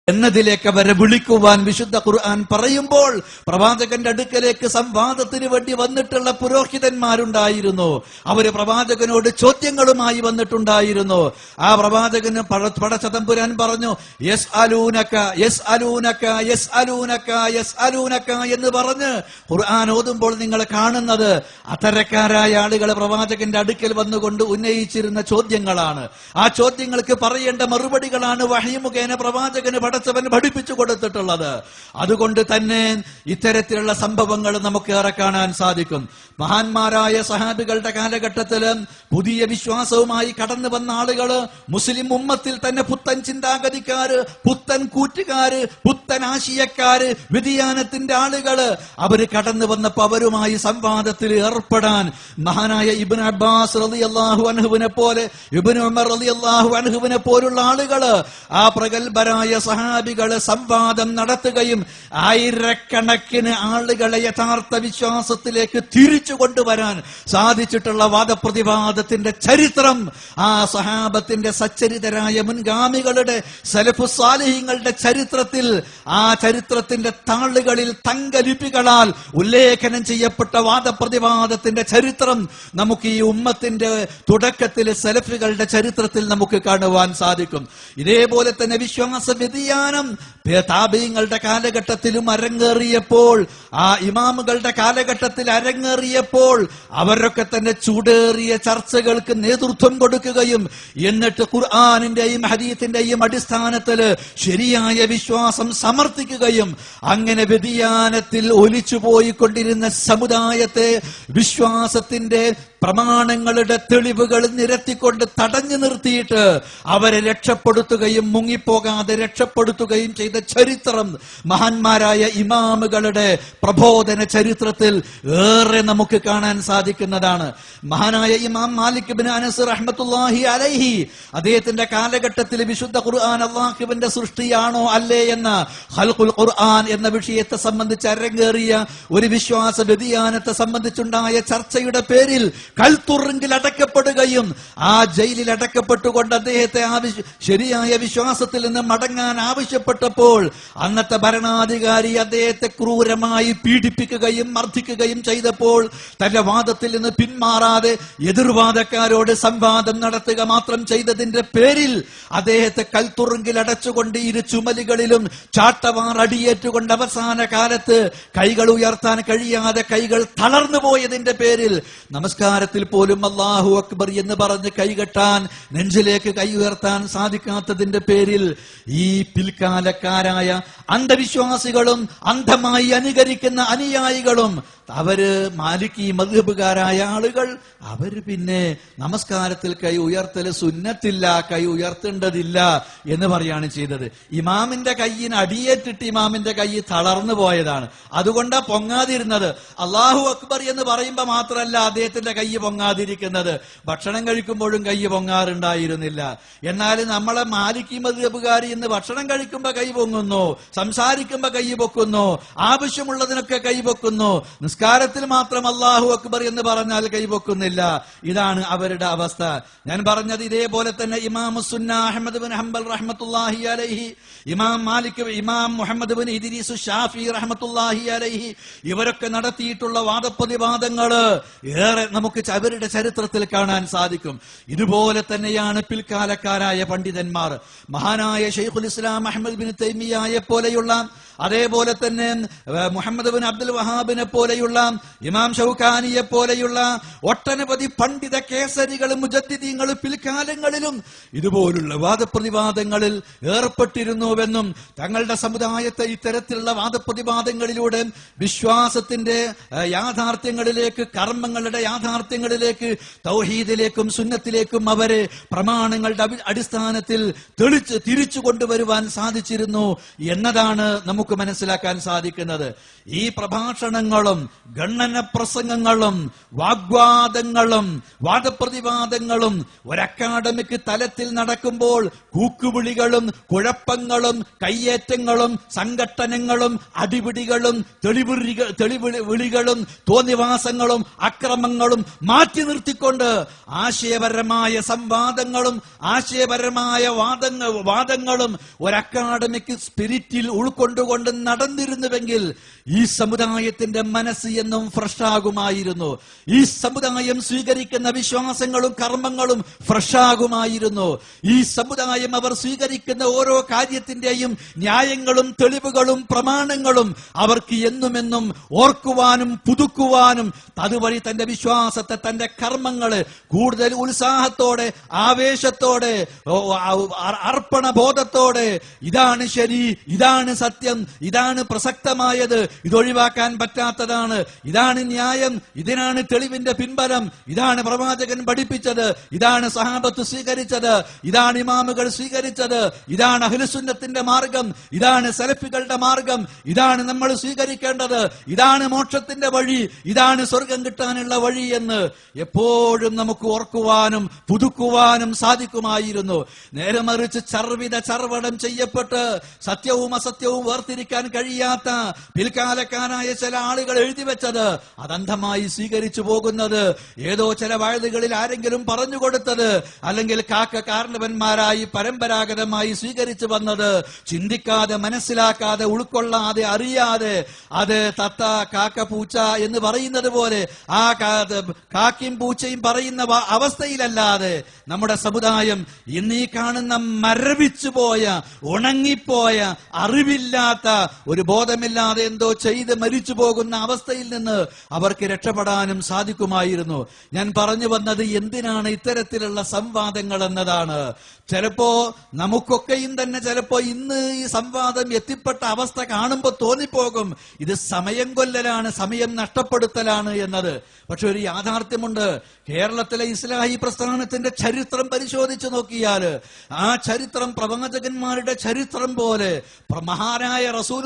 എന്നതിലേക്ക് അവരെ വിളിക്കുവാൻ വിശുദ്ധ ഖുർആൻ പറയുമ്പോൾ പ്രവാചകന്റെ അടുക്കലേക്ക് സംവാദത്തിന് വേണ്ടി വന്നിട്ടുള്ള പുരോഹിതന്മാരുണ്ടായിരുന്നു. അവര് പ്രവാചകനോട് ചോദ്യങ്ങളുമായി വന്നിട്ടുണ്ടായിരുന്നു. ആ പ്രവാചകന് പടച്ചതമ്പുരാൻ പറഞ്ഞു, യസ്അലൂനക യസ്അലൂനക യസ്അലൂനക യസ്അലൂനക എന്ന് പറഞ്ഞ് ഖുർആൻ ഓതുമ്പോൾ നിങ്ങൾ കാണുന്നത് അത്തരക്കാരായ ആളുകൾ പ്രവാചകന്റെ അടുക്കൽ വന്നുകൊണ്ട് ഉന്നയിച്ചിരുന്ന ചോദ്യങ്ങളാണ്. ആ ചോദ്യങ്ങൾക്ക് പറയേണ്ട മറുപടികളാണ് വഹീ മുഖേന പ്രവാചകന് പടച്ചവൻ പഠിപ്പിച്ചു കൊടുത്തിട്ടുള്ളത്. അതുകൊണ്ട് തന്നെ ഇത്തരത്തിലുള്ള സംഭവങ്ങൾ നമുക്ക് ഏറെ കാണാൻ സാധിക്കും. മഹാന്മാരായ സഹാബികളുടെ കാലഘട്ടത്തില് പുതിയ വിശ്വാസവുമായി കടന്നു വന്ന ആളുകള്, മുസ്ലിം ഉമ്മത്തിൽ തന്നെ പുത്തൻ ചിന്താഗതിക്കാര്, പുത്തൻ കൂറ്റുകാര്, പുത്തൻ ആശയക്കാര്, വ്യതിയാനത്തിന്റെ ആളുകള് അവര് കടന്നു വന്നപ്പോ അവരുമായി സംവാദത്തിൽ ഏർപ്പെടാൻ മഹാനായ ഇബ്നു അബ്ബാസ് റളിയല്ലാഹു അൻഹുവിനെ പോലെ, ഇബ്നു ഉമർ റളിയല്ലാഹു അൻഹുവിനെ പോലുള്ള ആളുകള്, ആ പ്രഗൽഭരായ സഹാബികള് സംവാദം നടത്തുകയും ആയിരക്കണക്കിന് ആളുകളെ യഥാർത്ഥ വിശ്വാസത്തിലേക്ക് തിരിച്ചു കൊണ്ടുവരാൻ സാധിച്ചിട്ടുള്ള വാദപ്രതിവാദത്തിന്റെ ചരിത്രം ആ സഹാബത്തിന്റെ സച്ചരിതരായ മുൻഗാമികളുടെ സലഫു സാലിഹീങ്ങളുടെ ചരിത്രത്തിൽ, ആ ചരിത്രത്തിന്റെ താളുകളിൽ തങ്കലിപികളാൽ ഉല്ലേഖനം ചെയ്യപ്പെട്ട വാദപ്രതിവാദത്തിന്റെ ചരിത്രം നമുക്ക് ഈ ഉമ്മത്തിന്റെ തുടക്കത്തിലെ സലഫികളുടെ ചരിത്രത്തിൽ നമുക്ക് കാണുവാൻ സാധിക്കും. ഇതേപോലെ തന്നെ വിശ്വാസ വ്യതിയാനം താബീങ്ങളുടെ കാലഘട്ടത്തിലും അരങ്ങേറിയപ്പോൾ, ആ ഇമാമുകളുടെ കാലഘട്ടത്തിൽ അരങ്ങേറിയപ്പോൾ അവരൊക്കെ തന്നെ ചൂടേറിയ ചർച്ചകൾക്ക് നേതൃത്വം കൊടുക്കുകയും എന്നിട്ട് ഖുർആനിന്റെയും ഹദീസിന്റെയും അടിസ്ഥാനത്തിൽ ശരിയായ വിശ്വാസം സമർത്ഥിക്കുകയും അങ്ങനെ വ്യതിയാനത്തിൽ ഒലിച്ചുപോയിക്കൊണ്ടിരുന്ന സമുദായത്തെ വിശ്വാസത്തിന്റെ പ്രമാണങ്ങളുടെ തെളിവുകൾ നിരത്തിക്കൊണ്ട് തടഞ്ഞു നിർത്തിയിട്ട് അവരെ രക്ഷപ്പെടുത്തുകയും മുങ്ങിപ്പോകാതെ രക്ഷപ്പെടുത്തുകയും ചെയ്ത ചരിത്രം മഹാന്മാരായ ഇമാമുകളുടെ പ്രബോധന ചരിത്രത്തിൽ ഏറെ നമുക്ക് കാണാൻ സാധിക്കുന്നതാണ്. മഹാനായ ഇമാം മാലിക് ഇബ്നു അനസ് റഹ്മത്തുള്ളാഹി അലൈഹി അദ്ദേഹത്തിന്റെ കാലഘട്ടത്തിൽ വിശുദ്ധ ഖുർആൻ അല്ലാഹുവിന്റെ സൃഷ്ടിയാണോ അല്ലേ എന്ന ഖൽഖുൽ ഖുർആൻ എന്ന വിഷയത്തെ സംബന്ധിച്ച് അരങ്ങേറിയ ഒരു വിശ്വാസ വ്യതിയാനത്തെ സംബന്ധിച്ചുണ്ടായ ചർച്ചയുടെ പേരിൽ കൽത്തുറുങ്കിൽ അടക്കപ്പെടുകയും ആ ജയിലിൽ അടക്കപ്പെട്ടുകൊണ്ട് അദ്ദേഹത്തെ ശരിയായ വിശ്വാസത്തിൽ നിന്ന് മടങ്ങാൻ ആവശ്യപ്പെട്ടപ്പോൾ അന്നത്തെ ഭരണാധികാരി അദ്ദേഹത്തെ ക്രൂരമായി പീഡിപ്പിക്കുകയും മർദ്ദിക്കുകയും ചെയ്തപ്പോൾ തന്റെ വാദത്തിൽ നിന്ന് പിന്മാറാതെ എതിർവാദക്കാരോട് സംവാദം നടത്തുക മാത്രം ചെയ്തതിന്റെ പേരിൽ അദ്ദേഹത്തെ കൽത്തുറുങ്കിൽ അടച്ചുകൊണ്ട് ഇരു ചുമലുകളിലും ചാട്ടവാർ അടിയേറ്റുകൊണ്ട് അവസാന കാലത്ത് കൈകൾ ഉയർത്താൻ കഴിയാതെ കൈകൾ തളർന്നു പോയതിന്റെ പേരിൽ നമസ്കാരത്തിൽ പോലും അല്ലാഹു അക്ബർ എന്ന് പറഞ്ഞ് കൈകെട്ടാൻ, നെഞ്ചിലേക്ക് കൈ ഉയർത്താൻ സാധിക്കാത്തതിന്റെ പേരിൽ ഈ പിൽക്കാലക്കാരായ അന്ധവിശ്വാസികളും അന്ധമായി അനുകരിക്കുന്ന അനുയായികളും അവര് മാലിക്കി മദ്ഹബുകാരായ ആളുകൾ അവര് പിന്നെ നമസ്കാരത്തിൽ കൈ ഉയർത്തല് സുന്നത്തില്ല, കൈ ഉയർത്തേണ്ടതില്ല എന്ന് പറയാണ് ചെയ്തത്. ഇമാമിന്റെ കൈയിന് അടിയേറ്റിട്ട് ഇമാമിന്റെ കൈ തളർന്നു പോയതാണ്, അതുകൊണ്ടാ പൊങ്ങാതിരുന്നത്. അല്ലാഹു അക്ബർ എന്ന് പറയുമ്പോ മാത്രമല്ല അദ്ദേഹത്തിന്റെ കൈ പൊങ്ങാതിരിക്കുന്നത്, ഭക്ഷണം കഴിക്കുമ്പോഴും കൈ പൊങ്ങാറുണ്ടായിരുന്നില്ല. എന്നാൽ നമ്മളെ മാലിക്കി മദ്ഹബുകാർ ഇന്ന് ഭക്ഷണം കഴിക്കുമ്പോ കൈ പൊങ്ങുന്നു, സംസാരിക്കുമ്പോ കൈ പൊക്കുന്നു, ആവശ്യമുള്ളതിനൊക്കെ കൈ പൊക്കുന്നു, നിസ്കാരത്തിൽ മാത്രം അല്ലാഹു അക്ബർ എന്ന് പറഞ്ഞാൽ കൈപൊക്കുന്നില്ല. ഇതാണ് അവരുടെ അവസ്ഥ. ഞാൻ പറഞ്ഞത് ഇതേപോലെ തന്നെ ഇമാം സുന്ന അഹ്മദ് ബിൻ ഹംബൽ റഹ്മത്തുള്ളാഹി അലൈഹി, ഇമാം മാലിക്, ഇമാം മുഹമ്മദ് ബിൻ ഇദ്രീസ് ഷാഫി റഹ്മത്തുള്ളാഹി അലൈഹി ഇവരൊക്കെ നടത്തിയിട്ടുള്ള വാദപ്രതിവാദങ്ങള് ഏറെ നമുക്ക് അവരുടെ ചരിത്രത്തിൽ കാണാൻ സാധിക്കും. ഇതുപോലെ തന്നെയാണ് പിൽക്കാലക്കാരായ പണ്ഡിതന്മാർ. മഹാനായ ശൈഖുൽ ഇസ്ലാം അഹ്മദ് ബിൻ തൈമിയ്യയെ പോലെയുള്ള, അതേപോലെ തന്നെ മുഹമ്മദ് ബിൻ അബ്ദുൽ വഹാബിനെ പോലെയുള്ള, ഇമാം ഷൗക്കാനിയെ പോലെയുള്ള ഒട്ടനവധി പണ്ഡിത കേസരികൾ മുജദ്ദിദീങ്ങൾ പിൽക്കാലങ്ങളിലും ഇതുപോലുള്ള വാദപ്രതിവാദങ്ങളിൽ ഏർപ്പെട്ടിരുന്നുവെന്നും തങ്ങളുടെ സമുദായത്തെ ഇത്തരത്തിലുള്ള വാദപ്രതിവാദങ്ങളിലൂടെ വിശ്വാസത്തിന്റെ യാഥാർത്ഥ്യങ്ങളിലേക്ക്, കർമ്മങ്ങളുടെ യാഥാർത്ഥ്യങ്ങളിലേക്ക്, തൗഹീദിലേക്കും സുന്നത്തിലേക്കും അവരെ പ്രമാണങ്ങളുടെ അടിസ്ഥാനത്തിൽ തിരിച്ചു കൊണ്ടുവരുവാൻ സാധിച്ചിരുന്നു എന്നതാണ് നമുക്ക് നമുക്ക് മനസ്സിലാക്കാൻ സാധിക്കുന്നത്. ഈ പ്രഭാഷണങ്ങളും ഗണ്ണന പ്രസംഗങ്ങളും വാഗ്വാദങ്ങളും വാദപ്രതിവാദങ്ങളും ഒരു അക്കാഡമിക് തലത്തിൽ നടക്കുമ്പോൾ കൂക്കുവിളികളും കുഴപ്പങ്ങളും കയ്യേറ്റങ്ങളും സംഘട്ടനങ്ങളും അടിപിടികളും തെളിവിളികളും തോന്നിവാസങ്ങളും അക്രമങ്ങളും മാറ്റി നിർത്തിക്കൊണ്ട് ആശയപരമായ സംവാദങ്ങളും ആശയപരമായ വാദങ്ങളും ഒരു അക്കാഡമിക് സ്പിരിറ്റിൽ ഉൾക്കൊണ്ടുകൊണ്ട് നടന്നിരുന്നുവെങ്കിൽ ഈ സമുദായത്തിന്റെ മനസ്സ് എന്നും ഫ്രഷാകുമായിരുന്നു. ഈ സമുദായം സ്വീകരിക്കുന്ന വിശ്വാസങ്ങളും കർമ്മങ്ങളും ഫ്രഷാകുമായിരുന്നു. ഈ സമുദായം അവർ സ്വീകരിക്കുന്ന ഓരോ കാര്യത്തിന്റെയും ന്യായങ്ങളും തെളിവുകളും പ്രമാണങ്ങളും അവർക്ക് എന്നുമെന്നും ഓർക്കുവാനും പുതുക്കുവാനും അതുവഴി തന്റെ വിശ്വാസത്തെ തന്റെ കർമ്മങ്ങള് കൂടുതൽ ഉത്സാഹത്തോടെ ആവേശത്തോടെ അർപ്പണബോധത്തോടെ ഇതാണ് ശരി, ഇതാണ് സത്യം, ഇതാണ് പ്രസക്തമായത്, ഇതൊഴിവാക്കാൻ പറ്റാത്തതാണ്, ഇതാണ് ന്യായം, ഇതിനാണ് തെളിവിന്റെ പിൻബലം, ഇതാണ് പ്രവാചകൻ പഠിപ്പിച്ചത്, ഇതാണ് സഹാബത്ത് സ്വീകരിച്ചത്, ഇതാണ് ഇമാമുകൾ സ്വീകരിച്ചത്, ഇതാണ് അഹ്ലുസുന്നത്തിന്റെ മാർഗം, ഇതാണ് സലഫികളുടെ മാർഗം, ഇതാണ് നമ്മൾ സ്വീകരിക്കേണ്ടത്, ഇതാണ് മോക്ഷത്തിന്റെ വഴി, ഇതാണ് സ്വർഗം കിട്ടാനുള്ള വഴി എന്ന് എപ്പോഴും നമുക്ക് ഓർക്കുവാനും പുതുക്കുവാനും സാധിക്കുമായിരുന്നു. നേരെ മറിച്ച് ചർവണം ചെയ്യപ്പെട്ട് സത്യവും അസത്യവും വേർതിരിക്കാൻ കഴിയാത്ത പിൽക്കാലക്കാരായ ചില ആളുകൾ എഴുതി വെച്ചത് അതന്ധമായി സ്വീകരിച്ചു പോകുന്നത്, ഏതോ ചില വഴുതുകളിൽ ആരെങ്കിലും പറഞ്ഞു കൊടുത്തത്, അല്ലെങ്കിൽ കാരണവന്മാരായി പരമ്പരാഗതമായി സ്വീകരിച്ചു വന്നത്, ചിന്തിക്കാതെ മനസ്സിലാക്കാതെ ഉൾക്കൊള്ളാതെ അറിയാതെ അത് തത്ത കാക്ക പൂച്ച എന്ന് പറയുന്നത് പോലെ ആ കാക്കയും പൂച്ചയും പറയുന്ന അവസ്ഥയിലല്ലാതെ നമ്മുടെ സമുദായം ഇന്നീ കാണുന്ന മരവിച്ചുപോയ ഉണങ്ങിപ്പോയ അറിവില്ലാത്ത ഒരു ബോധമില്ലാതെ എന്തോ ചെയ്ത് മരിച്ചു പോകുന്ന അവസ്ഥയിൽ നിന്ന് അവർക്ക് രക്ഷപ്പെടാനും സാധിക്കുമായിരുന്നു. ഞാൻ പറഞ്ഞു വന്നത് എന്തിനാണ് ഇത്തരത്തിലുള്ള സംവാദങ്ങൾ എന്നതാണ്. ചിലപ്പോ നമുക്കൊക്കെയും തന്നെ ചിലപ്പോ ഇന്ന് ഈ സംവാദം എത്തിപ്പെട്ട അവസ്ഥ കാണുമ്പോൾ തോന്നിപ്പോകും ഇത് സമയം കൊല്ലലാണ്, സമയം നഷ്ടപ്പെടുത്തലാണ് എന്നത്. പക്ഷെ ഒരു യാഥാർത്ഥ്യമുണ്ട്. കേരളത്തിലെ ഇസ്ലാഹി പ്രസ്ഥാനത്തിന്റെ ചരിത്രം പരിശോധിച്ചു നോക്കിയാൽ ആ ചരിത്രം പ്രവാചകന്മാരുടെ ചരിത്രം പോലെ മഹാനായ റസൂൽ